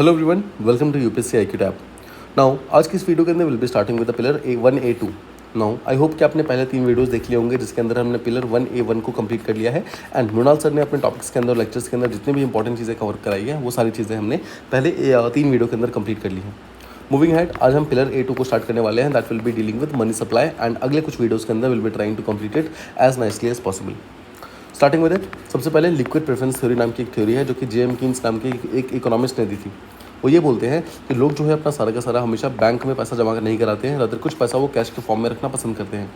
Hello everyone, welcome to UPSC IQ tab. Now आज की इस वीडियो के अंदर will be starting with the pillar A1 A2। Now I hope कि आपने पहले 3 वीडियोस देख लिए होंगे जिसके अंदर हमने पिलर 1A1 को कंप्लीट कर लिया है। एंड मृणाल सर ने अपने टॉपिक्स के अंदर लेक्चर्स के अंदर जितनी भी इंपॉर्टेंट चीज़ें कवर कराई है वो सारी चीज़ें हमने पहले 3 वीडियो के अंदर कंप्लीट कर ली हैं। मूविंग हेड, आज हम पिलर A2 को स्टार्ट करने वाले हैं। That will be dealing with money supply and अगले कुछ वीडियोज़ के अंदर will be trying to complete it as nicely as possible. Starting with it, सबसे पहले लिक्विड प्रेफरेंस थ्योरी नाम की एक थ्योरी है जो कि जेएम कीन्स नाम के एक इकोनॉमिस्ट ने दी थी। वो ये बोलते हैं कि लोग जो है अपना सारा का सारा हमेशा बैंक में पैसा जमा नहीं कराते हैं, रादर कुछ पैसा वो कैश के फॉर्म में रखना पसंद करते हैं।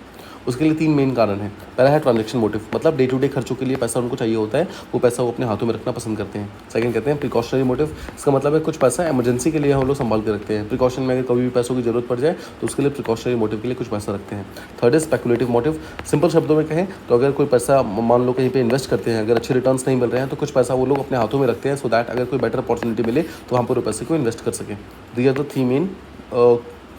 उसके लिए 3 मेन कारण हैं। पहला है ट्रांजैक्शन मोटिव, मतलब डे टू डे खर्चों के लिए पैसा उनको चाहिए होता है, वो पैसा वो अपने हाथों में रखना पसंद करते हैं। सेकंड कहते हैं प्रिकॉशनरी मोटिव, इसका मतलब है कुछ पैसा इमरजेंसी के लिए हम लोग संभाल के रखते हैं। प्रिकॉशन में अगर कभी भी पैसों की जरूरत पड़ जाए तो उसके लिए प्रिकॉशनरी मोटिव के लिए कुछ पैसा रखते हैं। थर्ड है स्पेकुलेटिव मोटिव। सिंपल शब्दों में कहें तो अगर कोई पैसा मान लो कहीं पे इन्वेस्ट करते हैं, अगर अच्छे रिटर्न्स नहीं मिल रहे हैं तो कुछ पैसा वो लोग अपने हाथों में रखते हैं सो दैट अगर कोई बेटर अपॉर्चुनिटी मिले तो वहाँ पर वो पैसे को इन्वेस्ट कर सकें। These are the 3 main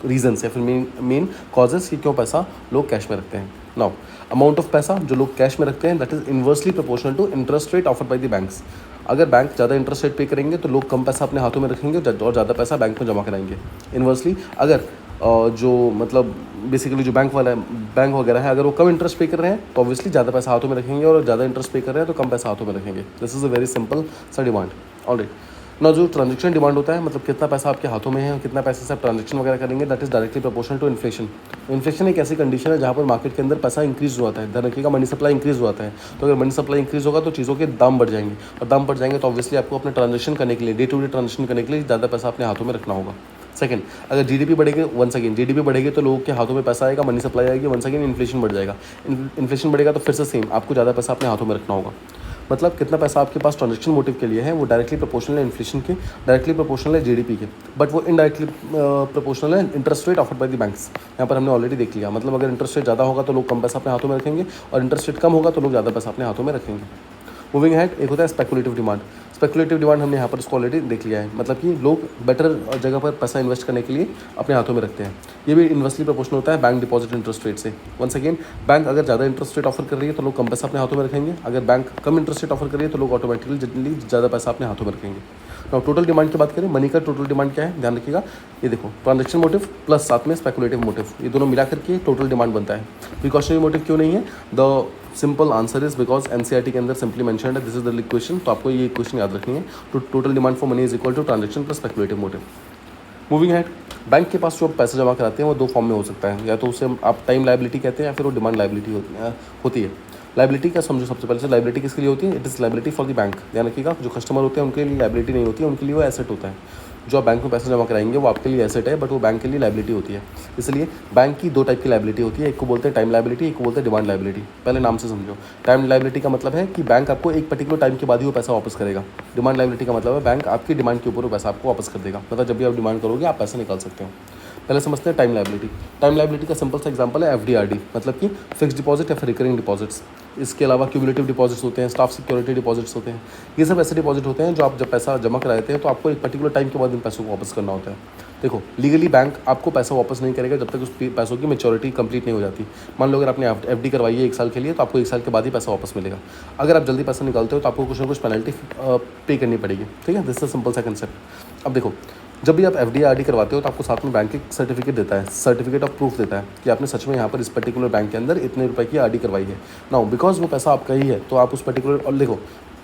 reasons या फिर मेन कॉजेस कि क्यों पैसा लोग कैश में रखते हैं। नाउ अमाउंट ऑफ पैसा जो लोग कैश में रखते हैं that is inversely proportional to interest rate offered by the banks. अगर बैंक ज़्यादा इंटरेस्ट रेट पे करेंगे तो लोग कम पैसा अपने हाथों में रखेंगे और ज़्यादा पैसा बैंक में जमा कराएंगे। इन्वर्सली अगर जो मतलब बेसिकली जो बैंक वगैरह है अगर वो कम इंटरेस्ट पे कर रहे हैं तो ऑब्वियसली ज़्यादा पैसा हाथों में रखेंगे, और ज़्यादा इंटरेस्ट पे कर रहे हैं तो कम पैसा हाथों में रखेंगे। This is a very simple सा डिमांड। ऑलराइट, ना जो ट्रांजेक्शन डिमांड होता है, मतलब कितना पैसा आपके हाथों में है और कितना पैसे से आप ट्रांजेक्शन वगैरह करेंगे, that is directly proportional to inflation. Inflation एक ऐसी कंडीशन है जहाँ पर मार्केट के अंदर पैसा इंक्रीज हुआ है, ध्यान रखिएगा मनी सप्लाई इंक्रीज हुआ है। तो अगर मनी सप्लाई इंक्रीज होगा तो चीज़ों के दाम बढ़ जाएंगे, और दाम बढ़ जाएंगे तो ऑब्वियसली आपको अपने ट्रांजेक्शन करने के लिए, डे टू डे ट्रांजेक्शन करने के लिए ज़्यादा पैसा अपने हाथों में रखना होगा। सेकंड, अगर जीडीपी बढ़ेगी, वंस अगेन जीडीपी बढ़ेगी तो लोगों के हाथों में पैसा आएगा, मनी सप्लाई आएगी, वंस अगेन इन्फ्लेशन बढ़ जाएगा। इन्फ्लेशन बढ़ेगा तो फिर से सेम आपको ज़्यादा पैसा अपने हाथों में रखना होगा। मतलब कितना पैसा आपके पास ट्रांजैक्शन मोटिव के लिए है वो डायरेक्टली प्रोपोर्शनल है इन्फ्लेशन के, डायरेक्टली प्रोपोर्शनल है जीडीपी के, बट वो इनडायरेक्टली प्रोपोर्शनल है interest rate offered by the banks. यहाँ पर हमने ऑलरेडी देख लिया, मतलब अगर इंटरेस्ट रेट ज़्यादा होगा तो लोग कम पैसा अपने हाथों में रखेंगे, और इंटरेस्ट रेट कम होगा तो लोग ज़्यादा पैसा अपने हाथों में रखेंगे। मूविंग हेड, एक होता है स्पेकुलेटिव डिमांड। स्पेकुलेटिव डिमांड हमने यहाँ पर इसको ऑलरेडी देख लिया है, मतलब कि लोग बेटर जगह पर पैसा इन्वेस्ट करने के लिए अपने हाथों में रखते हैं। ये भी इन्वर्सली प्रोपोर्शनल होता है बैंक डिपॉजिट इंटरेस्ट रेट से। वंस अगेन, बैंक अगर ज़्यादा इंटरेस्ट रेट ऑफर कर रही है तो लोग कम पैसा अपने हाथों में रखेंगे, अगर बैंक कम इंटरेस्ट रेट ऑफर कर रही है तो लोग ऑटोमेटिकली ज़्यादा पैसा अपने हाथों में रखेंगे। तो टोटल डिमांड की बात करें, मनी का टोटल डिमांड क्या है, ध्यान रखिएगा। ये देखो, ट्रांजैक्शन मोटिव प्लस साथ में स्पेकुलेटिव मोटिव, ये दोनों मिला करके टोटल डिमांड बनता है। प्रिकॉशनरी मोटिव क्यों नहीं है? The simple answer is because NCERT के अंदर सिंपली मेंशन्ड है, दिस इज द इक्वेशन, तो आपको ये इक्वेशन याद रखनी है। तो total demand for money is equal to transaction plus speculative motive. Moving ahead, bank के पास जो पैसा जमा कराते हैं वो 2 फॉर्म में हो सकता है, या तो उसे आप टाइम लायबिलिटी कहते हैं या फिर वो डिमांड लायबिलिटी होती है। लायबिलिटी का समझो, सबसे पहले से लायबिलिटी किसके लिए होती है? It is liability for the bank. ध्यान रखिएगा, जो कस्टमर होते हैं उनके लिए लायबिलिटी नहीं होती है, उनके लिए वो एसेट होता है। जो आप बैंक में पैसा जमा कराएंगे वो आपके लिए एसेट है, बट वो बैंक के लिए लायबिलिटी होती है। इसलिए बैंक की 2 टाइप की लायबिलिटी होती है, एक को बोलते हैं टाइम लायबिलिटी, एक को बोलते हैं डिमांड लायबिलिटी। पहले नाम से समझो, टाइम लायबिलिटी का मतलब है कि बैंक आपको एक पर्टिकुलर टाइम के बाद ही वो पैसा वापस करेगा। डिमांड लायबिलिटी का मतलब है बैंक आपकी डिमांड के ऊपर वो पैसा आपको वापस कर देगा, मतलब जब भी आप डिमांड करोगे आप पैसा निकाल सकते हो। पहले समझते हैं टाइम लायबिलिटी। टाइम लायबिलिटी का सिंपल सा एग्जांपल है एफडीआरडी, मतलब कि फिक्स डिपॉजिट या फिर रिकरिंग डिपॉजिट्स। इसके अलावा क्यूमुलेटिव डिपॉजिट्स होते हैं, स्टाफ सिक्योरिटी डिपॉजिट्स होते हैं। ये सब ऐसे डिपॉजिट होते हैं जो आप जब पैसा जमा कराते हैं तो आपको एक पर्टिकुलर टाइम के बाद इन पैसों को वापस करना होता है। देखो, लीगली बैंक आपको पैसा वापस नहीं करेगा जब तक उस पैसों की मैच्योरिटी कंप्लीट नहीं हो जाती। मान लो अगर आपने एफडी करवाई है 1 साल के लिए तो आपको 1 साल के बाद ही पैसा वापस मिलेगा। अगर आप जल्दी पैसा निकालते हो तो आपको कुछ ना कुछ पेनल्टी पे करनी पड़ेगी, ठीक है। दिस इज सिंपल सा कंसेप्ट। अब देखो, जब भी आप एफडी आरडी करवाते हो तो आपको साथ में बैंक एक सर्टिफिकेट देता है, सर्टिफिकेट ऑफ प्रूफ देता है कि आपने सच में यहाँ पर इस पर्टिकुलर बैंक के अंदर इतने रुपए की आरडी करवाई है। नाउ बिकॉज वो पैसा आपका ही है तो आप उस पर्टिकुलर, और देखो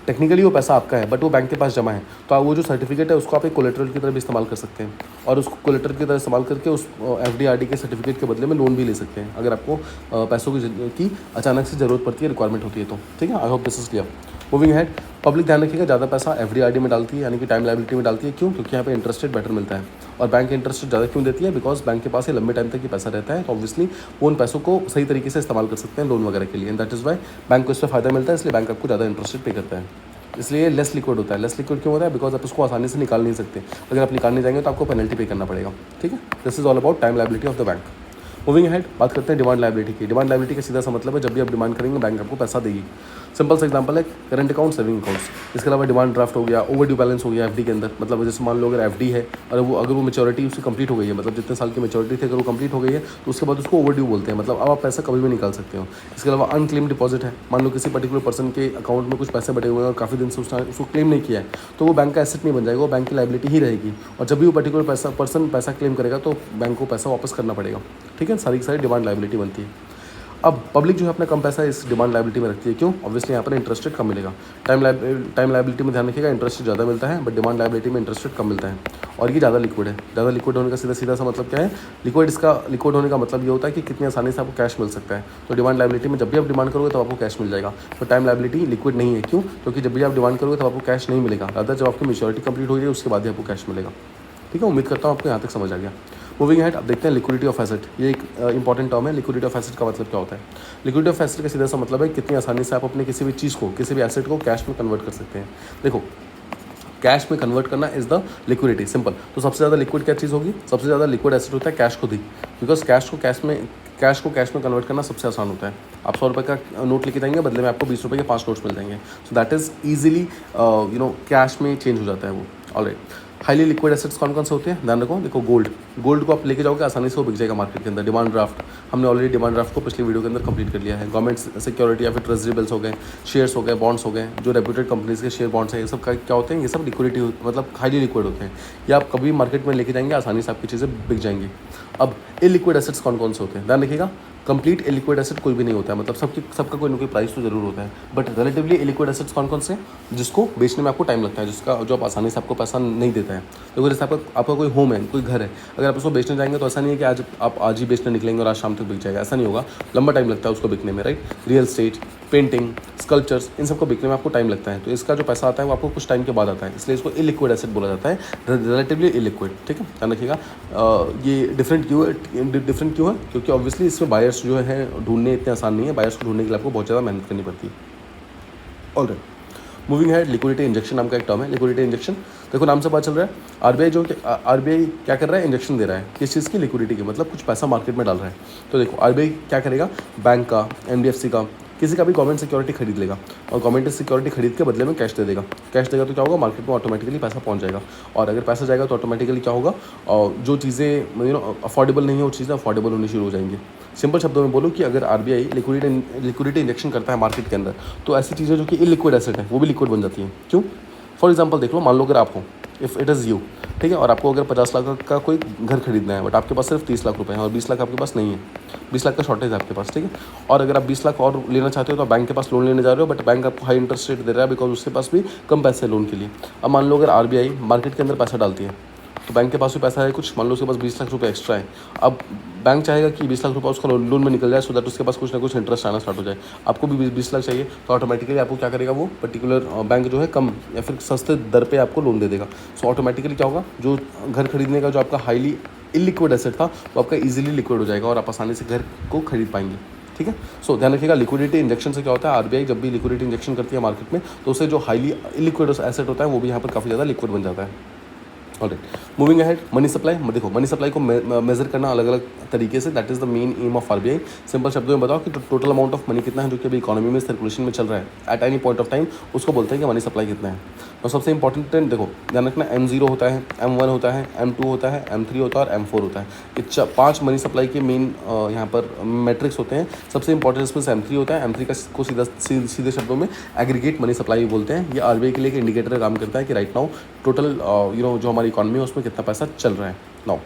टेक्निकली वो पैसा आपका है बट वो बैंक के पास जमा है, तो आप वो जो सर्टिफिकेट है उसको आप एक कोलेटरल की तरह भी इस्तेमाल कर सकते हैं, और उसको कोलेटरल की तरह इस्तेमाल करके उस एफडी आरडी के सर्टिफिकेट के बदले में लोन भी ले सकते हैं अगर आपको पैसों की अचानक से ज़रूरत पड़ती है, रिक्वायरमेंट होती है तो, ठीक है। I hope this is clear. Moving head, public ध्यान रखिएगा, ज़्यादा पैसा एफडी आरडी में डालती है, यानी कि टाइम लायबिलिटी में डालती है। क्यों? क्योंकि यहाँ पे इंटरेस्ट रेट बेटर मिलता है, और बैंक इंटरेस्ट रेट ज़्यादा क्यों देती है? बिकॉज बैंक के पास ये लंबे टाइम तक ही पैसा रहता है, तो ऑब्वियसली वो उन पैसों को सही तरीके से इस्तेमाल कर सकते हैं लोन वगैरह के लिए, and that is why bank को इससे फायदा मिलता है, इसलिए बैंक आपको ज़्यादा इंटरेस्ट रेट पे करता है। इसलिए लेस लिक्विड होता है। लेस लिक्विड क्यों होता है? बिकॉज आप उसको आसानी से निकाल नहीं सकते, अगर आप निकालने जाएंगे तो आपको पेनल्टी पे करना पड़ेगा, ठीक है। This is all about time liability of the bank. Moving head, बात करते हैं डिमांड लायबिलिटी की। डिमांड लायबिलिटी का सीधा सा मतलब है जब भी आप डिमांड करेंगे बैंक आपको पैसा देगी। सिंपल सा एग्जांपल है करंट अकाउंट, सेविंग अकाउंट्स। इसके अलावा डिमांड ड्राफ्ट हो गया, ओवरड्यू बैलेंस हो गया एफडी के अंदर। मतलब जैसे मान लो अगर एफडी है और अगर वो मैच्योरिटी उसकी कंप्लीट हो गई है, मतलब जितने साल की मैच्योरिटी थी अगर वो कंप्लीट हो गई है तो उसके बाद उसको ओवरड्यू बोलते हैं, मतलब अब आप पैसा कभी भी निकाल सकते हो। इसके अलावा अनक्लेम डिपॉजिट है, मान लो किसी पर्टिकुलर पर्सन के अकाउंट में कुछ पैसे बटे हुए हैं और काफ़ी दिन से उसको क्लेम नहीं किया है, तो वो बैंक का एसेट नहीं बन जाएगा, वो बैंक की लायबिलिटी ही रहेगी। और जब भी वो पर्टिकुलर पर्सन पैसा क्लेम करेगा तो बैंक को पैसा वापस करना पड़ेगा। ठीक है, सारी की सारी डिमांड लायबिलिटी बनती है। अब पब्लिक जो है अपना कम पैसा इस डिमांड लायबिलिटी में रखती है, क्यों? ऑब्वियसली यहाँ पर इंटरेस्ट रेट कम मिलेगा। टाइम लायबिलिटी में ध्यान रखिएगा, इंटरेस्ट रेट ज़्यादा मिलता है, बट डिमांड लायबिलिटी में इंटरेस्ट रेट कम मिलता है। और ये ज़्यादा लिक्विड है। ज़्यादा लिक्विड होने का सीधा सा मतलब क्या है? लिक्विड होने का मतलब ये होता है कि कितनी आसानी से आपको कैश मिल सकता है। तो डिमांड लायबिलिटी में जब भी आप डिमांड करोगे तो आपको कैश मिल जाएगा। तो टाइम लायबिलिटी लिक्विड नहीं है, क्यों? क्योंकि जब भी आप डिमांड करोगे तो आपको कैश नहीं मिलेगा, रादर जब आपकी मैच्योरिटी कंप्लीट हो जाए उसके बाद ही आपको कैश मिलेगा। ठीक है, उम्मीद करता हूँ आपको यहाँ तक समझ आ गया। मूविंग हेड, अब देखते हैं लिक्विडिटी ऑफ एसेट। ये एक इंपॉर्टेंट टर्म है। लिक्विडिटी ऑफ एसेट का मतलब क्या होता है? लिक्विडिटी ऑफ एसेट का सीधा सा मतलब है कितनी आसानी से आप अपने किसी भी चीज़ को, किसी भी एसेट को कैश में कन्वर्ट कर सकते हैं। देखो, कैश में कन्वर्ट करना इज द लिक्विडिटी, सिंपल। तो सबसे ज़्यादा लिक्विड क्या चीज़ होगी? सबसे ज़्यादा लिक्विड एसेट होता है कैश खुद ही, बिकॉज कैश को कैश में कन्वर्ट करना सबसे आसान होता है। आप 100 रुपये का नोट लेके जाएंगे, बदले में आपको 20 रुपये के 5 नोट्स मिल जाएंगे। So that is easily cash में चेंज हो जाता है वो। ऑलराइट, हाईली लिक्विड एसेट्स कौन कौन से होते हैं? ध्यान रखो, देखो गोल्ड को आप लेके जाओगे आसानी से वो बिक जाएगा मार्केट के अंदर। डिमांड ड्राफ्ट, हमने ऑलरेडी डिमांड ड्राफ्ट को पिछली वीडियो के अंदर कंप्लीट कर लिया है। गवर्नमेंट सिक्योरिटी या फिर ट्रेजरी बिल्स हो गए, शेयर्स हो गए, बॉन्ड्स हो गए, जो रेप्यूटेड कंपनीज के शेयर बॉन्ड्स हैं, ये सब क्या होते हैं? ये सब लिक्विडिटी मतलब हाईली लिक्विड होते हैं। ये आप कभी मार्केट में लेके जाएंगे आसानी से आपकी चीज़ें बिक जाएंगी। अब इलिक्विड एसेट्स कौन कौन से होते हैं? ध्यान रखिएगा, कंप्लीट इलिक्विड एसेट कोई भी नहीं होता है, मतलब सबका कोई ना कोई प्राइस तो जरूर होता है, बट रिलेटिवली इलिक्विड एसेट्स कौन कौन से? जिसको बेचने में आपको टाइम लगता है, जो आप आसानी से आपको पैसा नहीं देता है। तो जैसे आपका कोई होम है, कोई घर है, अगर आप उसको बेचने जाएंगे तो ऐसा नहीं है कि आप आज ही बेचने निकलेंगे और आज शाम तक बिक जाएगा, ऐसा नहीं होगा। लंबा टाइम लगता है उसको बिकने में, right? Real estate, painting, sculptures, इन सबको बिकने में आपको टाइम लगता है। तो इसका जो पैसा आता है वो आपको कुछ टाइम के बाद आता है, इसलिए इसको इलिक्विड एसेट बोला जाता है, रिलेटिवली इलिक्विड। ठीक है, ध्यान रखिएगा। ये डिफरेंट क्यों है? क्योंकि ऑब्वियसली इसमें बायर्स जो है ढूंढने इतने आसान नहीं है। बायर्स को ढूंढने के लिए आपको बहुत ज़्यादा मेहनत करनी पड़ती है। Alright, moving head, liquidity injection नाम का एक टर्म है। लिक्विडिटी इंजेक्शन, देखो नाम से पता चल रहा है आरबीआई क्या कर रहा है? इंजेक्शन दे रहा है किस चीज़ की? लिक्विडिटी की, मतलब कुछ पैसा मार्केट में डाल रहा है। तो देखो आरबीआई क्या करेगा? बैंक का, एनबीएफसी का, किसी का भी गवर्नमेंट सिक्योरिटी खरीद लेगा और गवर्नमेंट सिक्योरिटी खरीद के बदले में कैश दे देगा। कैश देगा तो क्या होगा? मार्केट में ऑटोमेटिकली पैसा पहुंच जाएगा। और अगर पैसा जाएगा तो ऑटोमेटिकली क्या होगा? और जो चीज़ें अफोर्डेबल नहीं है वो चीज़ें अफोर्डेबल होनी शुरू हो जाएंगी। सिंपल शब्दों में बोलूँ कि अगर आरबीआई लिक्विडिटी इंजेक्शन करता है मार्केट के अंदर, तो ऐसी चीज़ें जो कि इलिक्विड एसेट है वो भी लिक्विड बन जाती हैं। क्यों? फॉर एग्जाम्पल देख लो, मान लो अगर आप हो, इफ़ इट इज़ यू, ठीक है, और आपको अगर 50 लाख का कोई घर खरीदना है, बट आपके पास सिर्फ 30 लाख रुपए हैं और 20 लाख आपके पास नहीं है, 20 लाख का शॉर्टेज है आपके पास, ठीक है। और अगर आप 20 लाख और लेना चाहते हो तो आप बैंक के पास लोन लेने जा रहे हो, बट बैंक आपको हाई इंटरेस्ट रेट दे रहा है बिकॉज उसके पास भी कम पैसे है लोन के लिए। अब मान लो अगर आरबीआई मार्केट के अंदर पैसा डालती है तो बैंक के पास भी पैसा है कुछ, मान लो उसके पास 20 लाख रुपए एक्स्ट्रा है। अब बैंक चाहेगा कि 20 लाख रुपए उसका लोन में निकल जाए, सो दैट उसके पास कुछ ना कुछ इंटरेस्ट आना स्टार्ट हो जाए। आपको भी 20 लाख चाहिए तो ऑटोमेटिकली आपको क्या करेगा? वो पर्टिकुलर बैंक जो है कम या फिर सस्ते दर पे आपको लोन दे देगा। सो ऑटोमेटिकली क्या होगा? जो घर खरीदने का जो आपका हाईली इलिक्विड एसेट था वो आपका इजीली लिक्विड हो जाएगा और आप आसानी से घर को खरीद पाएंगे। ठीक है, सो ध्यान रखिएगा, लिक्विडिटी इंजेक्शन से क्या होता है? आरबीआई जब भी लिक्विडिटी इंजेक्शन करती है मार्केट में तो उससे जो हाईली इलिक्विड एसेट होता है वो भी यहाँ पर काफ़ी ज़्यादा लिक्विड बन जाता है। Alright, moving ahead, money supply. देखो मनी सप्लाई को मेजर करना अलग अलग तरीके से, that is the main M of RBI. Simple शब्दों में बताओ कि टोटल अमाउंट ऑफ मनी कितना है जो कि अभी इकोनॉमी में सर्कुलेशन में चल रहा है at any point of time, उसको बोलते हैं कि मनी सप्लाई कितना है। और सबसे इंपॉर्टेंट देखो ध्यान रखना, M0 होता है, M1 होता है, M2 होता है, M3 होता है और M4 होता है। ये 5 मनी सप्लाई के मेन यहाँ पर मैट्रिक्स होते हैं। सबसे इंपॉर्टेंट इसमें से M3 होता है। M3 को सीधे शब्दों में एग्रीगेट मनी सप्लाई बोलते हैं। ये आरबीआई के लिए एक इंडिकेटर का काम करता है कि राइट नाउ टोटल जो हमारी इकॉनमी है उसमें कितना पैसा चल रहा है। नाउ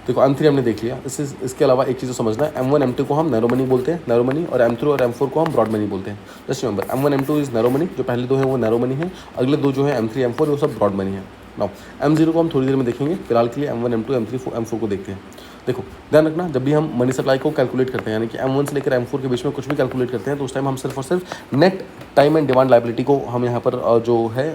देखो M3 हमने देख लिया। इसके अलावा एक चीज़ समझना है, M1 M2 को हम नैरो मनी बोलते हैं, नैरो मनी, और M3 और M4 को हम ब्रॉड मनी बोलते हैं। Just remember, M1 M2 is narrow money, जो पहले दो हैं वो नैरो मनी है, अगले दो जो है M3 M4 वो सब ब्रॉड मनी है। नाउ M0 को हम थोड़ी देर में देखेंगे, फिलहाल के लिए M1 M2 M3 M4 को देखते हैं। देखो ध्यान रखना, जब भी हम मनी सप्लाई को कैलकुलेट करते हैं, यानी कि M1 से लेकर M4 के बीच में कुछ भी कैलकुलेट करते हैं, तो उस टाइम हम सिर्फ और सिर्फ net time and demand liability को हम यहाँ पर जो है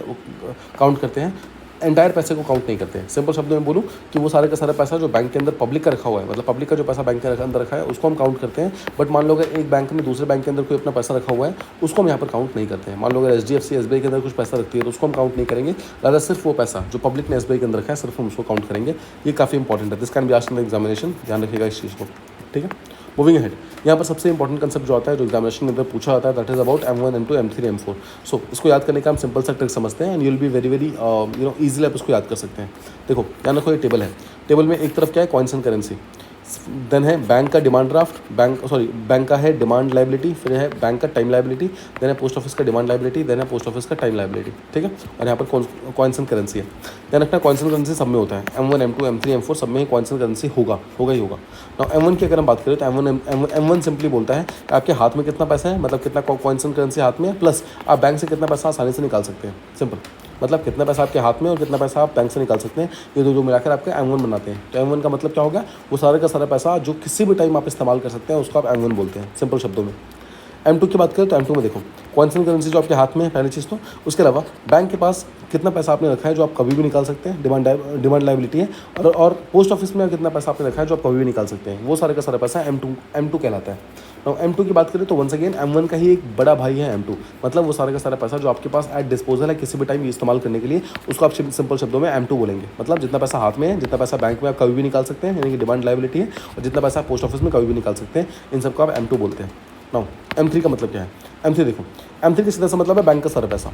काउंट करते हैं, एंटायर पैसे को काउंट नहीं करते हैं। सिंपल शब्दों में बोलूँ कि वो सारे का सारा पैसा जो बैंक के अंदर पब्लिक का रखा हुआ है, मतलब पब्लिक का जो पैसा बैंक के अंदर रखा है उसको हम काउंट करते हैं। बट मान लो अगर एक बैंक में दूसरे बैंक के अंदर कोई अपना पैसा रखा हुआ है उसको हम यहाँ पर काउंट नहीं करते हैं। मान लो अगर HDFC SBI के अंदर कुछ पैसा रखती है तो उसको हम काउंट नहीं करेंगे, ज़्यादा सिर्फ वो पैसा जो पब्लिक ने SBI के अंदर रखा है सिर्फ हम उसको काउंट करेंगे। ये काफ़ी इंपॉर्टेंट है, this can be asked in the examination, ध्यान रखिएगा इस चीज़ को। ठीक है, मूविंग अहेड, यहाँ पर सबसे इंपॉर्टेंट कंसेप्ट जो आता है, जो एग्जामिनेशन के अंदर पूछा जाता है, that is about M1 M2 M3 M4। सो इसको याद करने का हम सिंपल सा ट्रिक समझते हैं and you will be very very easily आप इसको याद कर सकते हैं। देखो ध्यान रखो, ये टेबल है, टेबल में एक तरफ क्या है, कॉइन्स एंड करेंसी, देन है बैंक का डिमांड ड्राफ्ट, बैंक का है डिमांड लाइबिलिटी, फिर है बैंक का टाइम लाइबिलिटी, देन है पोस्ट ऑफिस का डिमांड लाइबिलिटी, देन है पोस्ट ऑफिस का टाइम लाइबिलिटी, ठीक है। और यहाँ पर कॉइन्स एंड करेंसी है, ध्यान रखना कॉइन्स एंड करेंसी सब में होता है, M1 M2 M3 M4 सब में कॉइन्स एंड करेंसी होगा ही होगा। नाउ M1 की अगर हम बात करें तो M1 सिंपली बोलता है कि आपके हाथ में कितना पैसा है, मतलब कितना कॉइन्स एंड करेंसी हाथ में है, प्लस आप बैंक से कितना पैसा आसानी से निकाल सकते हैं। सिंपल, मतलब कितना पैसा आपके हाथ में और कितना पैसा आप बैंक से निकाल सकते हैं, ये दो जो मिलाकर आपके M1 बनाते हैं। तो M1 का मतलब क्या होगा, वो सारा का सारा पैसा जो किसी भी टाइम आप इस्तेमाल कर सकते हैं उसको आप M1 बोलते हैं, सिंपल शब्दों में। M2 की बात करें तो M2 में देखो कॉइन्स एंड करेंसी जो आपके हाथ में है पहली चीज़, तो उसके अलावा बैंक के पास कितना पैसा आपने रखा है जो आप कभी भी निकाल सकते हैं, डिमांड लाइबिलिटी है, और पोस्ट ऑफिस में कितना पैसा आपने रखा है जो आप कभी भी निकाल सकते हैं, वो सारा का सारा पैसा M2 कहलाता है। तो M2 की बात करें तो वंस अगेन M1 का ही एक बड़ा भाई है M2, मतलब वो सारा का सारा पैसा जो आपके पास एट डिस्पोजल है किसी भी टाइम इस्तेमाल करने के लिए, उसको आप सिंपल शब्दों में M2 बोलेंगे। मतलब जितना पैसा हाथ में है, जितना पैसा बैंक में आप कभी भी निकाल सकते हैं, यानी कि डिमांड लाइबिलिटी है, और जितना पैसा आप पोस्ट ऑफिस में कभी भी निकाल सकते हैं, इन सबको आप M2 बोलते हैं। नाउ M3 का मतलब क्या है, M3 देखो, M3 का सीधा सा मतलब है बैंक का सारा पैसा,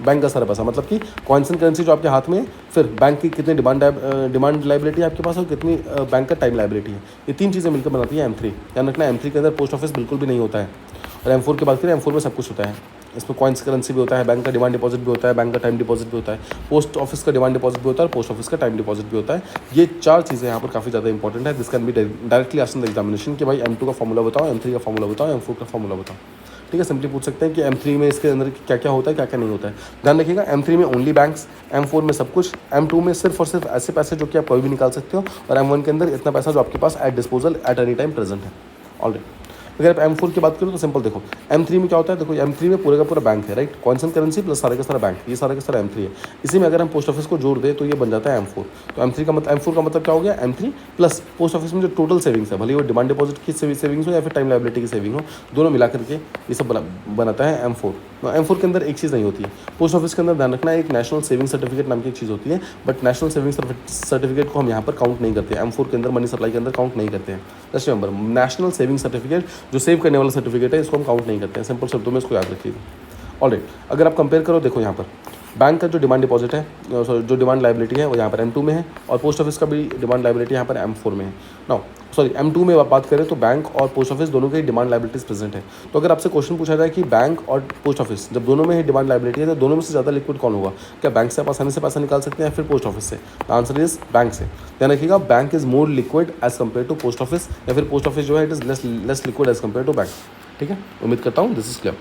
बैंक का सारा पैसा मतलब कि कॉइन्स एंड करेंसी जो आपके हाथ में है, फिर बैंक की कितनी डिमांड लाइबिलिटी है आपके पास और कितनी बैंक का टाइम लाइबिलिटी है, ये तीन चीज़ें मिलकर बनाती है M3। ध्यान रखना M3 के अंदर पोस्ट ऑफिस बिल्कुल भी नहीं होता है। और M4 की बात करें, M4 में सब कुछ होता है, इसमें कॉइन्स करेंसी भी होता है, बैंक का डिमांड डिपॉजिट भी होता है, बैंक का टाइम डिपॉजिट भी होता है, पोस्ट ऑफिस का डिमांड डिपॉजिट भी होता है, और पोस्ट ऑफिस का टाइम डिपॉजिट भी होता है। ये चार चीज़ें यहाँ पर काफ़ी ज़्यादा इंपॉर्टेंट है। This can be directly asked in the examination कि भाई M2 का फॉर्मूला बताओ, M3 का फॉर्मूला बताओ, M4 का फॉर्मूला बताओ, ठीक है। सिंपली पूछ सकते हैं कि M3 में इसके अंदर क्या क्या होता है, क्या क्या नहीं होता है। ध्यान रखिएगा M3 में ओनली बैंक्स, M4 में सब कुछ, M2 में सिर्फ और सिर्फ ऐसे पैसे जो कि आप कभी भी निकाल सकते हो, और M1 के अंदर इतना पैसा जो आपके पास at disposal at any time present है ऑलरेडी। अगर आप M4 की बात करो तो सिंपल देखो, M3 में क्या होता है, देखो M3 में पूरा का पूरा बैंक है, right, coins and currency plus सारा का सारा बैंक, ये सारा का सारा M3 है। इसी में अगर हम पोस्ट ऑफिस को जोड़ दें तो ये बन जाता है M4। तो M4 का मतलब क्या हो गया, M3 प्लस पोस्ट ऑफिस में जो टोटल सेविंग्स है, भले वो डिमांड डिपॉजिट की सेविंग्स हो या फिर टाइम लाइबिलिटी की सेविंग हो, दोनों मिला करके ये सब बनाता है M4। M4 के अंदर एक चीज़ नहीं होती है, पोस्ट ऑफिस के अंदर ध्यान रखना एक नेशनल सेविंग सर्टिफिकेट नाम की एक चीज़ होती है, बट नेशनल सेविंग सर्टिफिकेट को हम यहाँ पर काउंट नहीं करते, M4 के अंदर मनी सप्लाई के अंदर काउंट नहीं करते हैं। Just remember, national saving certificate जो सेव करने वाला सर्टिफिकेट है, इसको हम काउंट नहीं करते हैं, सिंपल शब्दों में इसको याद रखिएगा। ऑलराइट, अगर आप कंपेयर करो, देखो यहाँ पर बैंक का जो डिमांड डिपॉजिट है, जो डिमांड लाइबिलिटी है वो यहाँ पर M2 में है, और पोस्ट ऑफिस का भी डिमांड लाइबिलिटी यहाँ पर M4 में है। नाउ M2 में बात करें तो बैंक और पोस्ट ऑफिस दोनों की डिमांड लाइबिलिटीज प्रेजेंट है। तो अगर आपसे क्वेश्चन पूछा जाए कि बैंक और पोस्ट ऑफिस जब दोनों में ही डिमांड लाइबिलिटी है, तो दोनों में से ज़्यादा लिक्विड कौन होगा, क्या बैंक से आप आसानी से पैसा निकाल सकते हैं या फिर पोस्ट ऑफिस से? द आंसर इज बैंक से। ध्यान रखिएगा, bank is more liquid as compare to post office, या फिर पोस्ट ऑफिस जो है it is less liquid as compare to bank, ठीक है। उम्मीद करता हूँ this is clear.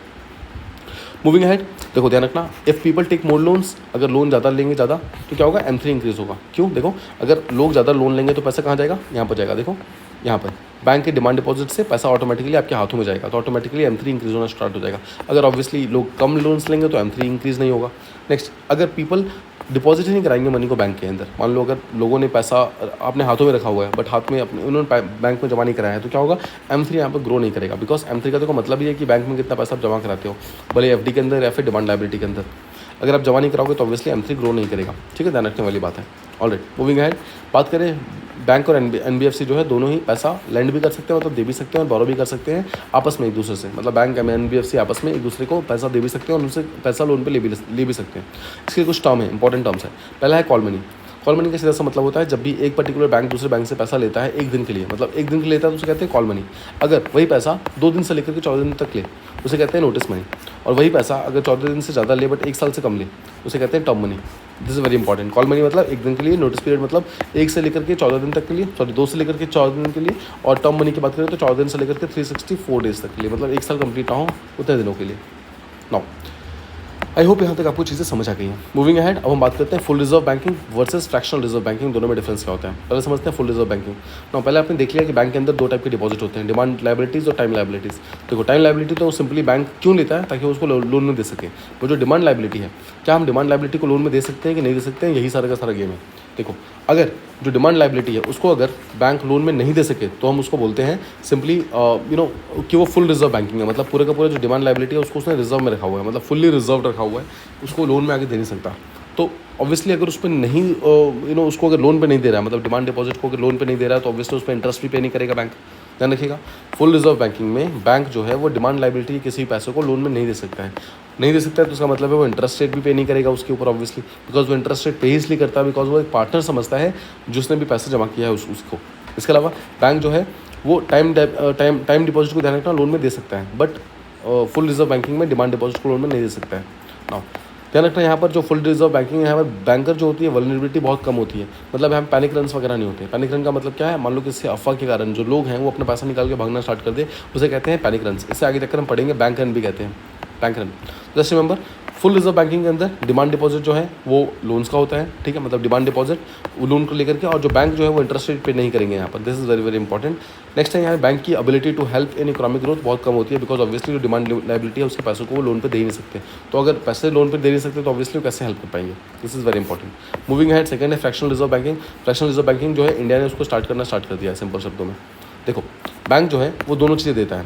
Moving ahead, देखो ध्यान रखना, if people take more loans, अगर लोन ज़्यादा लेंगे ज़्यादा तो क्या होगा, M3 इंक्रीज होगा। क्यों, देखो अगर लोग ज़्यादा लोन लेंगे तो पैसा कहाँ जाएगा, यहाँ पर जाएगा। देखो यहाँ पर बैंक के डिमांड डिपॉजिट से पैसा ऑटोमेटिकली आपके हाथों में जाएगा, तो ऑटोमेटिकली M3 इंक्रीज होना स्टार्ट हो जाएगा। अगर ऑब्वियसली लोग कम लोन्स लेंगे तो M3 इंक्रीज नहीं होगा। नेक्स्ट, अगर पीपल डिपॉजिट ही नहीं कराएंगे मनी को बैंक के अंदर, मान लो अगर लोगों ने पैसा अपने हाथों में रखा हुआ है बट हाथ में उन्होंने बैंक में जमा नहीं कराया है, तो क्या होगा, M3 यहाँ पर ग्रो नहीं करेगा, बिकॉज M3 का देखो मतलब ये है कि बैंक में कितना पैसा आप जमा कराते हो, भले FD के अंदर या फिर डिमांड लाइबिलिटी के अंदर। अगर आप जमा नहीं कराओगे तो ऑब्वियसली M3 ग्रो नहीं करेगा, ठीक है, ध्यान रखने वाली बात है। ऑलराइट, मूविंग अहेड, बात करें बैंक और NBFC जो है दोनों ही पैसा लैंड भी कर सकते हैं, मतलब दे भी सकते हैं और बोरो भी कर सकते हैं आपस में एक दूसरे से, मतलब बैंक NBFC आपस में एक दूसरे को पैसा दे भी सकते हैं और उनसे पैसा लोन पे ले भी सकते हैं। इसके कुछ टर्म है, इंपॉर्टेंट टर्म्स है। पहला है कॉल मनी। कॉल मनी का सीधा सा मतलब होता है जब भी एक पर्टिकुलर बैंक दूसरे बैंक से पैसा लेता है एक दिन के लिए, मतलब एक दिन के लिए लेता है तो उसे कहते हैं कॉल मनी। अगर वही पैसा 2 दिन से लेकर के 14 दिन तक ले उसे कहते हैं नोटिस मनी, और वही पैसा अगर 14 दिन से ज़्यादा ले बट 1 साल से कम ले उसे कहते हैं term money. This is very important. Call money मतलब एक दिन के लिए, नोटिस पीरियड मतलब 1 से लेकर के 14 दिन तक के लिए, 2 से लेकर के 14 दिन के लिए, और टर्म मनी की बात करें तो 14 दिन से लेकर के 364 डेज तक के लिए, मतलब 1 साल कंप्लीट ना हो उतने दिनों के लिए। नाउ आई होप यहाँ तक आपको चीज़ें समझ आ गई हैं। मूविंग अहेड, अब हम बात करते हैं full reserve banking versus fractional reserve banking, दोनों में डिफरेंस क्या होता है। पहले समझते हैं फुल रिजर्व बैंकिंग। ना पहले आपने देख लिया कि बैंक के अंदर 2 टाइप के डिपॉजिट होते हैं, डिमांड लाइबिलिटीज़ और टाइम लाइबिलिटीज़। देखो टाइम लाइबिलिटी तो सिंपली बैंक क्यों लेता है, ताकि उसको लोन में दे सके। वो जो डिमांड लाइबिलिटी है, क्या हम डिमांड लाइबिलिटी को लोन में दे सकते हैं कि नहीं दे सकते हैं, यही सारा का सारा गेम है। देखो अगर जो डिमांड लाइबिलिटी है उसको अगर बैंक लोन में नहीं दे सके तो हम उसको बोलते हैं सिंपली कि वो फुल रिजर्व बैंकिंग है, मतलब पूरे का पूरा जो डिमांड लाइबिलिटी है उसको उसने रिजर्व में रखा हुआ है, मतलब फुल्ली रिजर्व रखा हुआ है, उसको लोन में आगे दे नहीं सकता। तो ऑब्वियसली अगर उस पर नहीं उसको अगर लोन पे नहीं दे रहा है, मतलब डिमांड डिपॉजिट को अगर लोन पे नहीं दे रहा है, तो ऑब्वियसली उस पर इंटरेस्ट भी पे नहीं करेगा बैंक, ध्यान रखिएगा, फुल रिजर्व बैंकिंग में बैंक जो है वो डिमांड लाइबिलिटी के किसी पैसे को लोन में नहीं दे सकता है। नहीं दे सकता है तो उसका मतलब है वो इंटरेस्ट रेट भी पे नहीं करेगा उसके ऊपर ऑब्वियसली, बिकॉज वो इंटरेस्ट रेट पे इसलिए करता है बिकॉज वो एक पार्टनर समझता है जिसने भी पैसा जमा किया है उसको। इसके अलावा बैंक जो है वो टाइम डिपॉजिट को ध्यान रखना लोन में दे सकता है, बट फुल रिजर्व बैंकिंग में डिमांड डिपॉजिट को लोन में नहीं दे सकता है। नाउ ध्यान रखना यहाँ पर जो फुल रिजर्व बैंकिंग है यहाँ पर बैंकर जो होती है वल्नरेबिलिटी बहुत कम होती है, मतलब यहाँ पैनिक रन्स वगैरह नहीं होते। पैनिक रन का मतलब क्या है, मान लो कि इससे अफवाह के कारण जो लोग हैं वो अपना पैसा निकाल के भागना स्टार्ट कर दे, उसे कहते हैं पैनिक रन्स। इससे आगे चक्कर हम पढ़ेंगे बैंक रन भी कहते हैं, bank run. Just remember, full reserve banking के अंदर डिमांड डिपॉजिट जो है वो लोन्स का होता है, ठीक है, मतलब डिमांड डिपॉजिट लोन को लेकर के, और जो बैंक जो है वो इंटरेस्ट रेट पे नहीं करेंगे यहाँ पर। This is very very important. Next है यहाँ बैंक की ability to help in economic growth बहुत कम होती है, बिकॉज ऑब्वियसली जो डिमांड लाइबिलिटी है उसके पैसों को वो लोन पे दे ही नहीं सकते। तो अगर पैसे लोन पे दे नहीं सकते तो ऑब्वियसली वो कैसे हेल्प कर पाएंगे। This is very important. Moving head, second है fractional reserve banking. Fractional reserve banking जो है इंडिया ने उसको स्टार्ट कर दिया है। सिंपल शब्दों में देखो, बैंक जो है वो दोनों चीज़ें देता है,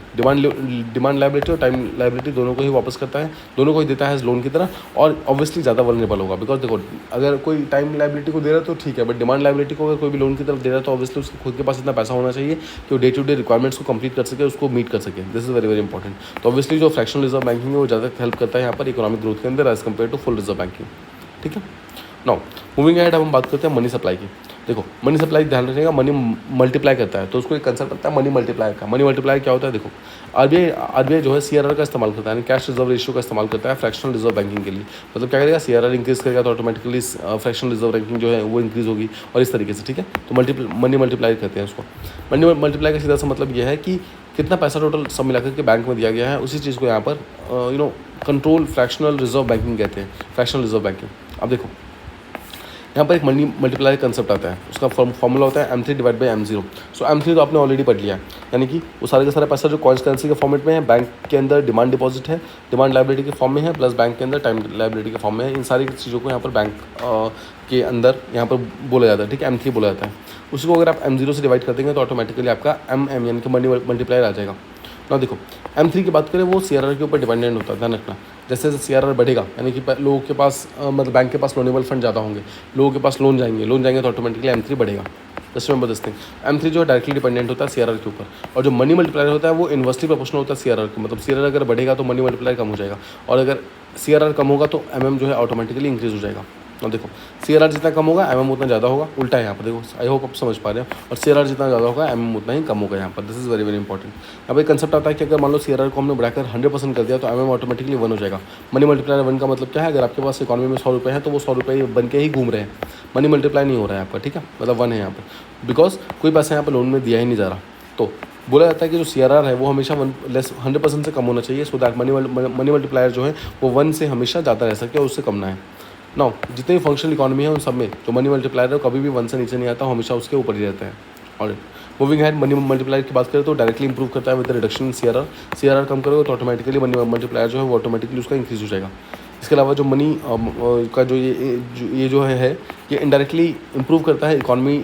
डिमांड लाइबिलिटी और टाइम लाइबिलिटी दोनों को ही वापस करता है, दोनों को ही देता है एज लोन की तरह, और ऑब्वियसली ज़्यादा वल्नरेबल होगा। बिकॉज देखो, अगर कोई टाइम लाइबिलिटी को दे रहा है तो ठीक है, बट डिमांड लाइबिलिटी को अगर कोई भी लोन की तरफ दे रहा है तो ऑब्वियसली उसके खुद के पास इतना पैसा होना चाहिए कि वो डे टू डे रिक्वायरमेंट्स को कंप्लीट कर सके, उसको मीट कर सके। This is very very important. तो ऑब्वियसली जो फ्रैक्शनल रिजर्व बैंकिंग है वो ज़्यादा हेल्प करता है यहाँ पर इकोनॉमिक ग्रोथ के अंदर as compare to full reserve banking, ठीक है। नाउ मूविंग अहेड, अब हम बात करते हैं मनी सप्लाई की। देखो, मनी सप्लाई ध्यान रखिएगा, मनी मल्टीप्लाई करता है, तो उसको एक कंसेप्ट पता है मनी मल्टीप्लायर का। मनी मल्टीप्लायर क्या होता है, देखो आरबीआई जो है सीआरआर का इस्तेमाल करता है, कैश रिजर्व रेशियो का इस्तेमाल करता है फ्रैक्शनल रिजर्व बैंकिंग के लिए। मतलब क्या करेगा, सीआरआर इंक्रीज करेगा तो ऑटोमेटिकली फ्रैक्शनल रिजर्व बैंकिंग जो है वो इंक्रीज होगी, और इस तरीके से, ठीक है। तो मनी मल्टीप्लाई करते हैं उसको। मनी मल्टीप्लाई का सीधा सा मतलब यह है कि कितना पैसा टोटल सब मिलाकर के बैंक में दिया गया है, उसी चीज़ को यहाँ पर कंट्रोल फ्रैक्शनल रिजर्व बैंकिंग कहते हैं, फ्रैक्शनल रिजर्व बैंकिंग। अब देखो, यहाँ पर एक मनी मल्टीप्लायर कंसेप्ट आता है, उसका फॉर्मूला होता है M3/M0। सो M3 तो आपने ऑलरेडी पढ़ लिया है, यानी कि वो सारे का सारा पैसा जो कॉइंस करेंसी के फॉर्मेट में है, बैंक के अंदर डिमांड डिपॉजिट है, डिमांड लाइबिलिटी के फॉर्म में है, प्लस बैंक के अंदर टाइम लाइबिलिटी के फॉर्म में है। इन सारी चीज़ों को यहाँ पर बैंक के अंदर यहाँ पर बोला जाता है, ठीक है, M3 बोला जाता है। उसी को अगर आप M0 से डिवाइड कर देंगे तो ऑटोमेटिकली आपका MM यानी कि मनी मल्टीप्लायर आ जाएगा। ना देखो, M3 की बात करें वो सीआरआर के ऊपर डिपेंडेंट होता है, ध्यान रखना। जैसे जैसे सीआरआर बढ़ेगा, यानी कि लोगों के पास मतलब बैंक के पास लोनेबल फंड ज़्यादा होंगे, लोगों के पास लोन जाएंगे तो ऑटोमेटिकली M3 बढ़ेगा। Just remember this thing, M3 जो है डायरेक्टली डिपेंडेंट होता है सीआरआर के ऊपर, और जो मनी मल्टीप्लायर होता है वो इन्वर्सली प्रोपोर्शनल होता है सीआरआर के। मतलब सीआरआर अगर बढ़ेगा तो मनी मल्टीप्लायर कम हो जाएगा, और अगर सीआरआर कम होगा तो MM जो है ऑटोमेटिकली इंक्रीज हो जाएगा। अब देखो, सीआरआर जितना कम होगा MM उतना ज़्यादा होगा, उल्टा है यहाँ पर। देखो, आई होप आप समझ पा रहे हो, और सीआरआर जितना ज़्यादा होगा MM उतना ही कम होगा यहाँ पर। This is very very important. अब एक कंसेप्ट आता है कि अगर मान लो सीआरआर को हमने बढ़ाकर 100% कर दिया तो MM ऑटोमेटिकली 1 हो जाएगा। मनी मल्टीप्लायर 1 का मतलब क्या है, अगर आपके पास इकॉनमी में 100 रुपये हैं तो वो 100 रुपये बन के ही घूम रहे हैं, मनी मल्टीप्लाई नहीं हो रहा है आपका, ठीक है, मतलब 1 है यहाँ पर, बिकॉज कोई पैसा यहाँ पर लोन में दिया ही नहीं जा रहा। तो बोला जाता है कि जो सीआरआर है वो हमेशा 100% से कम होना चाहिए, सो दैट मनी मल्टीप्लायर जो है वो 1 से हमेशा ज़्यादा रह सके और उससे कम ना है। नाउ जितनी भी फंक्शनल इकॉनमी है उन सब में जो मनी मल्टीप्लायर है कभी भी 1 से नीचे नहीं आता, हमेशा उसके ऊपर ही रहता है। और मूविंग हैड, मनी मल्टीप्लायर की बात करें तो डायरेक्टली इंप्रूव करता है विद रिडक्शन इन सीआरआर कम करोगे तो ऑटोमेटिकली मनी मल्टीप्लायर जो है वो ऑटोमेटिकली उसका इंक्रीज हो जाएगा। इसके अलावा जो मनी का जो ये जो है ये इनडायरेक्टली इंप्रूव करता है इकॉनमी,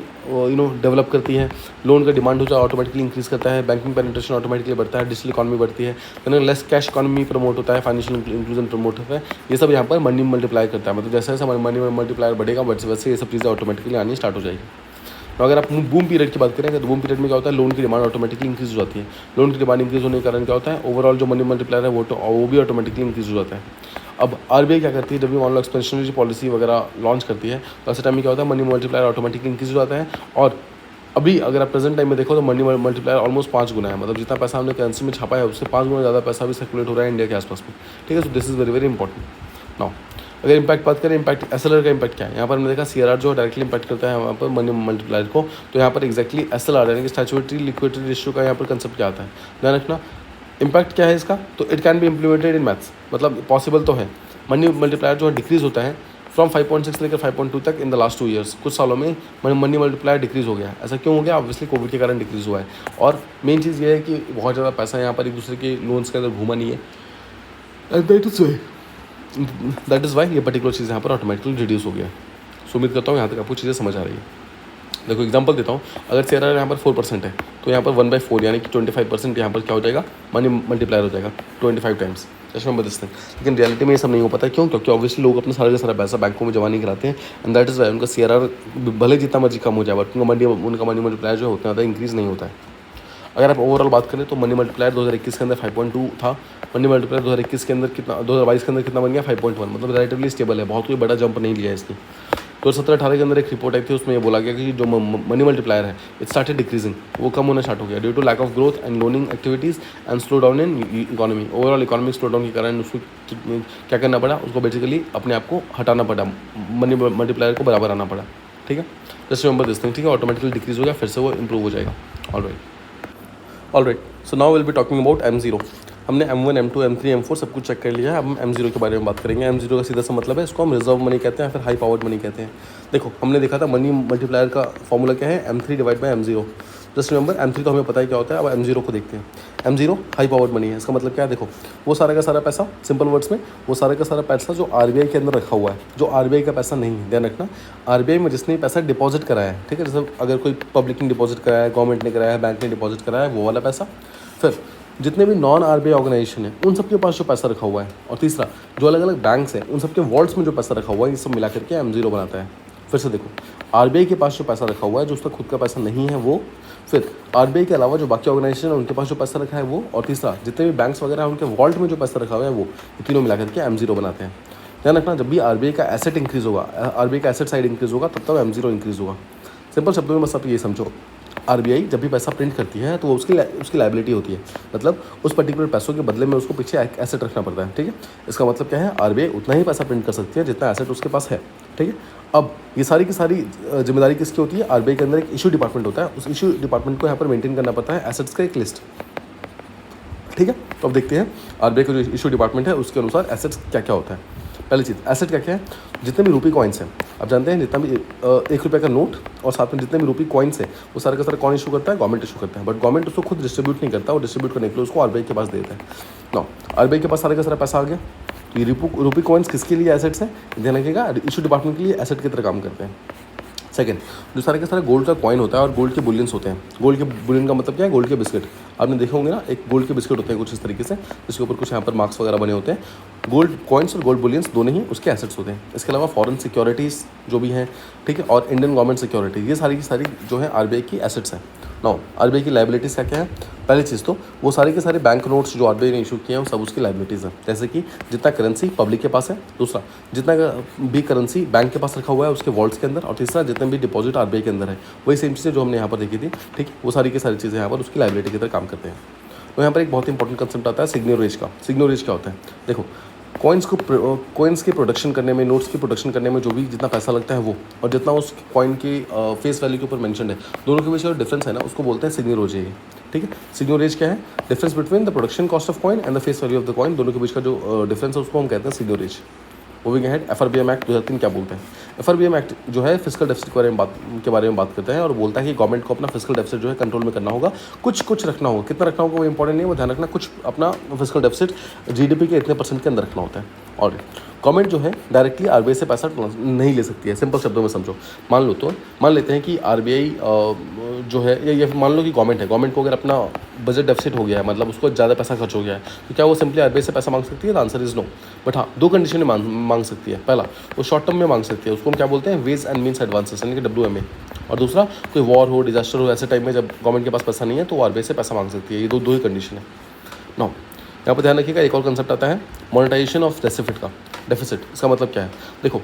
डेवलप करती है, लोन का डिमांड हो जाए ऑटोमेटिकली इंक्रीज करता है, बैंकिंग पेनिट्रेशन ऑटोमेटिकली बढ़ता है, डिजिटल इकॉनमी बढ़ती है, यानी लेस कैश इकॉनमी प्रमोट होता है, फाइनेंशियल इंक्लूजन प्रमोट होता है। ये सब यहाँ पर मनी मल्टीप्लाई करता है, मतलब जैसे जैसे मनी मल्टीप्लायर बढ़ेगा वैसे ये सब चीज़ें ऑटोमेटिकली आनी स्टार्ट हो जाएगी। तो अगर आप बूम पीरियड की बात करें तो बूम पीरियड में क्या होता है, लोन की डिमांड ऑटोमेटिकली इंक्रीज हो जाती है। लोन की डिमांड इंक्रीज होने के कारण क्या होता है, ओवरऑल जो मनी मल्टीप्लायर है वो भी ऑटोमेटिकली इंक्रीज हो जाता है। अब आरबीआई क्या करती है, जब भी मान लो एक्सपेंशनरी पॉलिसी वगैरह लॉन्च करती है तो ऐसे टाइम में क्या होता है, मनी मल्टीप्लायर ऑटोमेटिकली इंक्रीज हो जाता है। और अभी अगर आप प्रेजेंट टाइम में देखो तो मनी मल्टीप्लायर ऑलमोस्ट 5 गुना है, मतलब जितना पैसा हमने करेंसी में छापा है उससे 5 गुना ज़्यादा पैसा भी सर्कुलेट हो रहा है इंडिया के आसपास में, ठीक है। So this is very very important. Now अगर इम्पैक्ट बात करें, इम्पैक्ट एसएलआर का इम्पैक्ट क्या है, यहाँ पर हमने देखा सीआरआर जो डायरेक्टली इम्पैक्ट करता है यहाँ पर मनी मल्टीप्लायर को, तो यहाँ पर एक्जैक्टली एसएलआर यानी कि स्टैट्यूटरी लिक्विडिटी रेशियो का यहाँ पर कंसेप्ट क्या आता है, ध्यान रखना। इम्पैक्ट क्या है इसका, तो it can be implemented in maths, मतलब पॉसिबल तो है। मनी मल्टीप्लायर जो है डिक्रीज होता है फ्रॉम 5.6 से लेकर 5.2 तक इन द लास्ट 2 ईयर्स, कुछ सालों में मनी मल्टीप्लायर डिक्रीज हो गया है। ऐसा क्यों हो गया, ऑब्वियसली कोविड के कारण डिक्रीज हुआ है, और मेन चीज़ ये है कि बहुत ज़्यादा पैसा यहाँ पर एक दूसरे के लोन्स के अंदर घूमा नहीं है, एंड दैट इज़ वाई ये पर्टिकुलर चीज़ यहाँ पर ऑटोमेटिकली रिड्यूस हो गया है। सो उम्मीद करता हूँ यहाँ तक आपको चीज़ें समझ आ रही है। देखो एग्जांपल देता हूँ, अगर सीआरआर यहाँ पर 4% है तो यहाँ पर 1/4 यानी कि 25% यहाँ पर क्या हो जाएगा, मनी मल्टीप्लायर हो जाएगा 25 टाइम्स। जैसे मैं बता हैं, लेकिन रियलिटी में ये सब नहीं हो पाता, क्यों, क्योंकि ऑब्वियसली लोग अपना सारा का सारा पैसा बैंकों में जमा नहीं कराते हैं, एंड दैट इज़ वाई उनका सीआरआर भले जितना मर्जी कम हो जाए बट उनका मनी मल्टीप्लायर जो है उतना ज़्यादा इंक्रीज़ नहीं होता है। अगर आप ओवरऑल बात करें तो मनी मल्टीप्लायर 2021 के अंदर 5.2 था, मनी मल्टीप्लायर 2021 के अंदर कितना, 2022 के अंदर कितना बन गया 5.1, मतलब रिलेटिवली स्टेबल है, बहुत कोई बड़ा जंप नहीं लिया है इसने। 2017-18 के अंदर एक रिपोर्ट आई थी, उसमें ये बोला गया कि जो मनी मल्टीप्लायर है इट स्टार्टेड डिक्रीजिंग, वो कम होना स्टार्ट हो गया due to lack of growth and loaning activities and slow down in economy. Overall economic slow down के कारण उसको क्या करना पड़ा, उसको बेसिकली अपने आप को हटाना पड़ा, मनी मल्टीप्लायर को बराबर आना पड़ा। ठीक है, जस्ट रिमेंबर दिस थिंग, ठीक है, ऑटोमेटिकली डिक्रीज हो गया, फिर से वो इंप्रूव हो जाएगा। Alright, so now will be talking about M0। हमने M1, M2, M3, M4 सब कुछ चेक कर लिया है, अब हम M0 के बारे में बात करेंगे। M0 का सीधा सा मतलब है, इसको हम रिजर्व मनी कहते हैं, फिर हाई पावर्ड मनी कहते हैं। देखो, हमने देखा था मनी मल्टीप्लायर का फॉर्मूला क्या है, M3 divide by M0। Just remember, M3 तो हमें पता है क्या होता है, अब M0 को देखते हैं। M0 हाई पावर्ड मनी है, इसका मतलब क्या है, देखो वो सारा का सारा पैसा, सिंपल वर्ड्स में वो सारा का सारा पैसा जो RBI के अंदर रखा हुआ है, जो RBI का पैसा नहीं है, ध्यान रखना, RBI में जिसने पैसा डिपॉजिट कराया है, ठीक है, जैसे अगर कोई पब्लिक ने डिपॉजिट कराया है, गवर्नमेंट ने कराया है, बैंक ने डिपॉजिट कराया है, वो वाला पैसा। फिर जितने भी नॉन RBI ऑर्गेनाइजेशन है उन सबके पास जो पैसा रखा हुआ है, और तीसरा जो अलग अलग बैंक्स हैं उन सबके वॉल्ट्स में जो पैसा रखा हुआ है, ये सब मिला करके M0 बनाता है। फिर से देखो, RBI के पास जो पैसा रखा हुआ है, जो उसका खुद का पैसा नहीं है वो, फिर RBI के अलावा जो बाकी ऑर्गेनाइजेशन है उनके पास जो पैसा रखा है वो, और तीसरा जितने भी बैंक्स वगैरह हैं उनके वॉल्ट में जो पैसा रखा हुआ है वो, ये तीनों मिला करके M0 बनाते हैं। ध्यान रखना, जब भी RBI का एसेट इंक्रीज होगा, RBI का एसेट साइड इंक्रीज होगा, तब तक M0 इंक्रीज होगा। सिंपल शब्दों में बस आप ये समझो, RBI जब भी पैसा प्रिंट करती है तो वो उसकी लाइबिलिटी होती है, मतलब उस पर्टिकुलर पैसों के बदले में उसको पीछे एसेट रखना पड़ता है। ठीक है, इसका मतलब क्या है, RBI उतना ही पैसा प्रिंट कर सकती है जितना एसेट उसके पास है। ठीक है, अब ये सारी की सारी जिम्मेदारी किसकी होती है, RBI के अंदर एक इशू डिपार्टमेंट होता है, उस इशू डिपार्टमेंट को यहाँ पर मेंटेन करना पड़ता है एसेट्स का एक लिस्ट। ठीक है, तो अब देखते हैं RBI का जो इशू डिपार्टमेंट है उसके अनुसार एसेट्स क्या क्या होता है। पहली चीज़, एसेट क्या क्या है, जितने भी रुपी कॉइन्स हैं, आप जानते हैं जितना भी ₹1 का नोट और साथ में जितने भी रुपी कॉइन्स हैं वो सारा का सारा कौन इशू करता है, गवर्नमेंट इशू करता है, बट गवर्नमेंट उसको खुद डिस्ट्रीब्यूट नहीं करता, और डिस्ट्रीब्यूट करने के लिए उसको RBI के पास देता है। नो, RBI के पास सारा का सारा पैसा आ गया, तो ये रुपी कॉइन्स किसके लिए एसेट्स हैं, ध्यान रखिएगा, इशू डिपार्टमेंट के लिए एसेट की तरह काम करते हैं। सेकंड, जो सारे के सारे गोल्ड का कॉइन होता है और गोल्ड के बुलियंस होते हैं। गोल्ड के बुलियन का मतलब क्या है, गोल्ड के बिस्किट, आपने देखे होंगे ना, एक गोल्ड के बिस्किट होते हैं कुछ इस तरीके से, जिसके ऊपर कुछ यहाँ पर मार्क्स वगैरह बने होते हैं। गोल्ड कॉइन्स और गोल्ड बुलियंस दोनों ही उसके एसेट्स होते हैं। इसके अलावा फॉरेन सिक्योरिटीज़ जो भी हैं, ठीक है, और इंडियन गवर्नमेंट सिक्योरिटी, ये सारी की सारी जो है RBI की एसेट्स हैं। नाउ RBI की लाइबिलिटीज़ क्या क्या है, पहली चीज़ तो वो सारे के सारे बैंक नोट्स जो RBI ने इशू किए हैं वो सब उसकी लाइबिलिटीज़ हैं, जैसे कि जितना करेंसी पब्लिक के पास है, दूसरा जितना भी करेंसी बैंक के पास रखा हुआ है उसके वॉल्ट्स के अंदर, और तीसरा जितने भी डिपॉजिट RBI के अंदर है, वही सेम चीज़ें जो हमने यहाँ पर देखी थी। ठीक, वो सारी की सारी चीज़ें यहाँ पर उसकी लाइबिलिटी की तरह काम करते हैं। तो यहाँ पर एक बहुत इंपॉर्टेंट कंसेप्ट आता है सिग्नेचरेज का। सिग्नेचरेज क्या होता है, देखो कॉइन्स की प्रोडक्शन करने में, नोट्स की प्रोडक्शन करने में जो भी जितना पैसा लगता है वो, और जितना उस कॉइन की फेस वैल्यू के ऊपर मेंशन है, दोनों के बीच जो डिफरेंस है ना उसको बोलते हैं सिग्नेचरेज। ठीक है, सिग्नेचरेज क्या है, difference between the production cost of coin and the face value of the coin, दोनों के बीच का जो डिफरेंस है उसको हम कहते हैं सिग्नेचरेज। मूविंग अहेड, FRBM एक्ट 2003 क्या बोलते हैं, FRBM एक्ट जो है फिस्कल डेफिसिट के बारे में बात करता है, और बोलता है कि गवर्नमेंट को अपना फिस्कल डेफिसिट जो है कंट्रोल में करना होगा, कुछ रखना होगा, कितना रखना होगा वो इंपॉर्टेंट नहीं है, वो ध्यान रखना, कुछ अपना फिस्कल डेफिसिट GDP के इतने % के अंदर रखना होता है। और गवर्नमेंट जो है डायरेक्टली RBI से पैसा नहीं ले सकती है। सिंपल शब्दों में समझो, मान लेते हैं कि RBI जो है, ये मान लो कि गवर्नमेंट है, गवर्नमेंट को अगर अपना बजट डेफिसिट हो गया है, मतलब उसको ज़्यादा पैसा खर्च हो गया है, तो क्या वो सिंपली RBI से पैसा मांग सकती है, the answer is no. But हाँ, 2 कंडीशन में मांग सकती है। पहला, वो शॉर्ट टर्म में मांग सकती है, उसको हम क्या बोलते हैं, वेज एंड मीन्स एडवांसेस, यानी कि WMA। और दूसरा, कोई वॉर हो, डिजास्टर हो, ऐसे टाइम में जब गवर्नमेंट के पास पैसा नहीं है तो RBI से पैसा मांग सकती है। ये दो ही कंडीशन है। नो, यहाँ पर ध्यान रखिएगा, एक और कंसेप्ट आता है मोनेटाइजेशन ऑफ डेफिसिट। इसका मतलब क्या है, देखो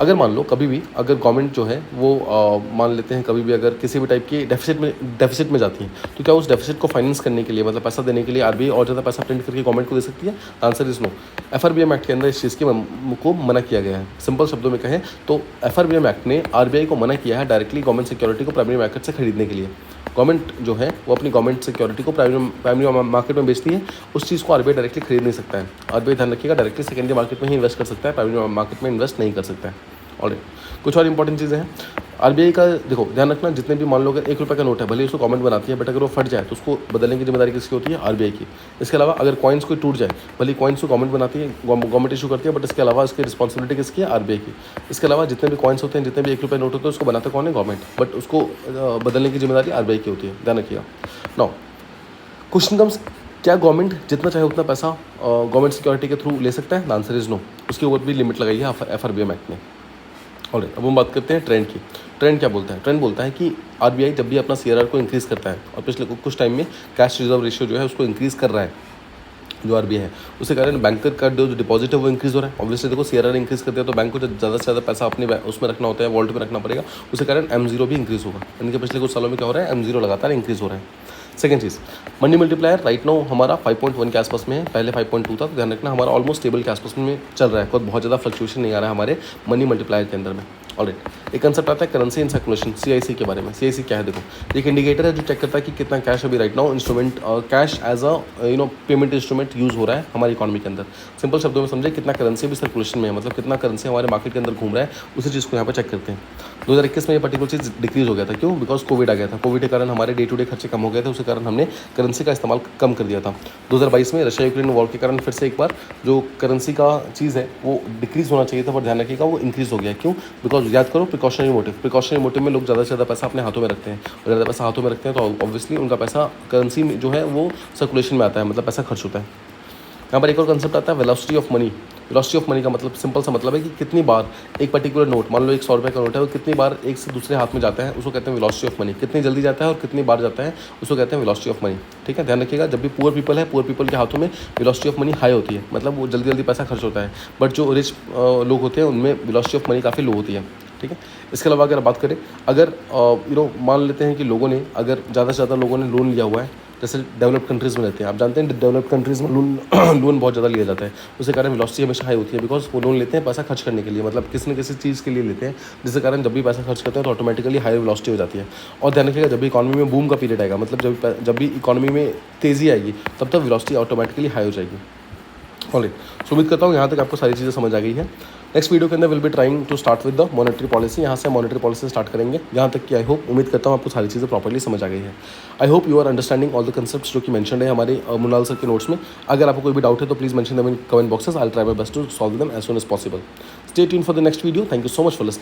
अगर मान लो कभी भी अगर गवर्नमेंट जो है वो मान लेते हैं कभी भी अगर किसी भी टाइप की डेफिसिट में जाती है, तो क्या उस डेफिसिट को फाइनेंस करने के लिए, मतलब पैसा देने के लिए RBI और ज़्यादा पैसा प्रिंट करके गवर्नमेंट को दे सकती है, answer is no. FRBM act के अंदर इस चीज़ को मना किया गया है। सिंपल शब्दों में कहें तो FRBM एक्ट ने RBI को मना किया है डायरेक्टली गवर्नमेंट सिक्योरिटी को प्राइमरी मार्केट से खरीदने के लिए। गवर्नमेंट जो है वो अपनी गवर्नमेंट सिक्योरिटी को प्राइमरी मार्केट में बेचती है, उस चीज़ को RBI डायरेक्टली खरीद नहीं सकता है। RBI ध्यान रखिएगा, डायरेक्टली सेकेंडरी मार्केट में ही इन्वेस्ट कर सकता है, प्राइमरी मार्केट में इन्वेस्ट नहीं कर सकता है। और कुछ और इंपॉर्टेंट चीज़ें हैं RBI का, देखो ध्यान रखना, जितने भी मान लो अगर ₹1 का नोट है, भले उसको गवर्नमेंट बनाती है, बट अगर वो फट जाए तो उसको बदलने की जिम्मेदारी किसकी होती है, RBI की। इसके अलावा अगर कॉइन्स कोई टूट जाए, भले कॉइन्स को गवर्नमेंट बनाती है, गवर्नमेंट इशू करती है, बट इसके अलावा इसकी रिस्पॉन्सिबिलिटी किसकी है, RBI की। इसके अलावा जितने भी कॉइन्स होते हैं, जितने भी ₹1 नोट होते हैं, उसको बनाते कौन है, गवर्नमेंट, बट उसको बदलने की जिम्मेदारी RBI की होती है, ध्यान रखिएगा। नाउ क्वेश्चन कम्स, क्या गवर्नमेंट जितना चाहे उतना पैसा गवर्नमेंट सिक्योरिटी के थ्रू ले सकता है, आंसर इज नो। उसके ऊपर भी लिमिट लगाई है FRBM एक्ट ने। ऑलराइट, अब हम बात करते हैं ट्रेंड की। ट्रेंड क्या बोलता है? ट्रेंड बोलता है कि आरबीआई जब भी अपना सीआरआर को इंक्रीज़ करता है और पिछले कुछ टाइम में कैश रिजर्व रेशियो जो है उसको इंक्रीज़ कर रहा है जो आरबीआई है, उसके कारण बैंकर का जो डिपॉजिट है वो इंक्रीज़ हो रहा है। ऑब्वियसली देखो सीआरआर इंक्रीज़ करते हैं तो बैंक को ज़्यादा से ज़्यादा पैसा अपने उसमें रखना होता है, वॉल्ट में रखना पड़ेगा। उसके कारण M0 भी इंक्रीज़ होगा। यानी कि पिछले कुछ सालों में क्या हो रहा है, M0 लगातार इंक्रीज़ हो रहा है। सेकंड चीज़, मनी मल्टीप्लायर राइट नाउ हमारा 5.1 के आसपास में है, पहले 5.2 था, तो ध्यान रखना हमारा ऑलमोस्ट स्टेबल के आसपास में चल रहा है, कोई बहुत ज़्यादा फ्लक्चुएशन नहीं आ रहा है हमारे मनी मल्टीप्लायर के अंदर में। ऑलराइट, एक कंसेप्ट आता है करेंसी इन सर्कुलेशन, CIC के बारे में। CIC क्या है? देखो एक इंडिकेटर है जो चेक करता है कि कितना कैश अभी right now instrument cash as a payment instrument use हो रहा है हमारी इकॉनमी के अंदर। सिंपल शब्दों में समझे, कितना करेंसी भी सर्कुलेशन में है, मतलब कितना करेंसी हमारे मार्केट के अंदर घूम रहा है, उसी चीज़ को यहाँ पर चेक करते हैं। 2021 में ये पर्टिकुलर चीज़ डिक्रीज़ हो गया था। क्यों? बिकॉज कोविड आ गया था। कोविड के कारण हमारे डे टू डे खर्चे कम हो गए थे, उसके कारण हमने करेंसी का इस्तेमाल कम कर दिया था। 2022 में रशिया यूक्रेन वॉर के कारण फिर से एक बार जो करेंसी का चीज़ है वो डिक्रीज़ होना चाहिए था, पर ध्यान रखिएगा वो इंक्रीज़ हो गया। क्यों? बिकॉज याद करो, प्रिकॉशनरी मोटिव में लोग ज़्यादा से ज़्यादा पैसा अपने हाथों में रखते हैं, और ज़्यादा पैसा हाथों में रखते हैं तो ऑब्वियसली उनका पैसा करेंसी में जो है वो सर्कुलेशन में आता है, मतलब पैसा खर्च होता है। यहाँ पर एक और कंसेप्ट आता है velocity of money. Velocity of money का मतलब सिंपल सा मतलब है कि कितनी बार एक पर्टिकुलर नोट, मान लो 100 रुपये का नोट है, वो कितनी बार एक से दूसरे हाथ में जाता है, उसको कहते हैं वेलोसिटी ऑफ मनी। कितनी जल्दी जाता है और कितनी बार जाता है, उसको कहते हैं वेलोसिटी ऑफ मनी। ठीक है, ध्यान रखिएगा, जब भी पुअर पीपल है, पुअर पीपल के हाथों में वेलोसिटी ऑफ मनी हाई होती है, मतलब वो जल्दी जल्दी पैसा खर्च होता है। बट जो रिच लोग होते हैं उनमें वेलोसिटी ऑफ मनी काफ़ी लो होती है। ठीक है, इसके अलावा अगर बात करें, अगर मान लेते हैं कि लोगों ने, अगर ज़्यादा से ज़्यादा लोगों ने लोन लिया हुआ है, जैसे डेवलप्ड कंट्रीज़ में रहते हैं, आप जानते हैं डेवलप्ड कंट्रीज़ में लोन बहुत ज़्यादा लिया जाता है, उसके कारण वेलोसिटी हमेशा हाई होती है। बिकॉज वो लोन लेते हैं पैसा खर्च करने के लिए, मतलब किसी न किसी चीज़ के लिए लेते हैं, जिसके कारण जब भी पैसा खर्च करते हैं तो ऑटोमेटिकली हाई वेलोसिटी हो जाती है। और ध्यान रखिएगा, जब भी इकॉनमी में बूम का पीरियड आएगा, मतलब जब भी इकॉनमी में तेज़ी आएगी, तब तक वेलोसिटी ऑटोमेटिकली हाई हो जाएगी। ऑलराइट, सो उम्मीद करता हूँ यहाँ तक आपको सारी चीज़ें समझ आ गई है। नेक्स्ट वीडियो के अंदर will be trying to start with the monetary policy. यहाँ से मॉनेटरी पॉलिसी स्टार्ट करेंगे, यहाँ तक कि आई होप, उम्मीद करता हूँ आपको सारी चीज़ें प्रॉपर्ली समझ आ गई है। I hope you are understanding all the concepts जो कि मेंशन्ड है हमारे मृणाल सर के नोट्स में। अगर आपको कोई भी डाउट है तो please mention them in comment boxes, I will try my best to solve them as soon as possible. Stay tuned for the next video. Thank you so much for listening.